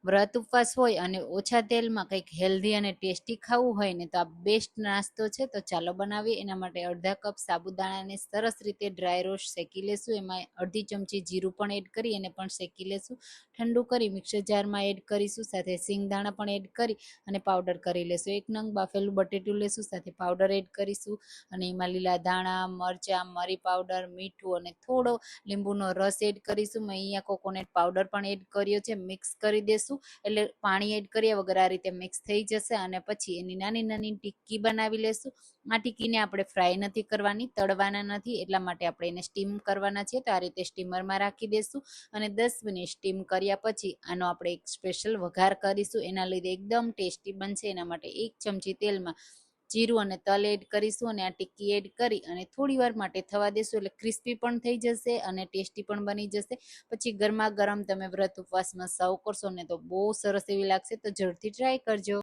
વ્રત ઉપવાસ હોય અને ઓછા તેલમાં કંઈક હેલ્ધી અને ટેસ્ટી ખાવું હોય ને તો આ બેસ્ટ નાસ્તો છે. તો ચાલો બનાવીએ. એના માટે અડધા કપ સાબુદાણાને સરસ રીતે ડ્રાય રોસ્ટ શેકી લેશું. એમાં અડધી ચમચી જીરું પણ એડ કરી અને પણ શેકી લેશું. ઠંડુ કરી મિક્સર જારમાં એડ કરીશું. સાથે સિંગદાણા પણ એડ કરી અને પાવડર કરી લેશું. 1 નંગ બાફેલું બટેટું લેશું, સાથે પાવડર એડ કરીશું અને એમાં લીલા ધાણા, મરચાં, મરી પાવડર, મીઠું અને થોડો લીંબુનો રસ એડ કરીશું. મેં અહીંયા કોકોનટ પાવડર પણ એડ કર્યો છે. મિક્સ કરી દેશું, એટલે પાણી એડ કર્યા વગર આ રીતે મિક્સ થઈ જશે. અને પછી એની નાની નાની ટિક્કી બનાવી લેશું. આ ટિક્કીને આપણે ફ્રાય નથી કરવાની, તળવાના નથી, એટલા માટે આપણે એને સ્ટીમ કરવાના છે. તો આ રીતે સ્ટીમરમાં રાખી દેશું અને 10 મિનિટ સ્ટીમ કર્યા પછી આનો આપણે એક સ્પેશિયલ વઘાર કરીશું. એના લીધે એકદમ ટેસ્ટી બનશે. એના માટે 1 ચમચી તેલમાં જીરું અને તલ એડ કરીશું અને આ ટિક્કી એડ કરી અને થોડી વાર માટે થવા દેશું, એટલે ક્રિસ્પી પણ થઈ જશે અને ટેસ્ટી પણ બની જશે. પછી ગરમા ગરમ તમે વ્રત ઉપવાસમાં સર્વ કરશો ને તો બહુ સરસ એવી લાગશે. તો જરૂરથી ટ્રાય કરજો.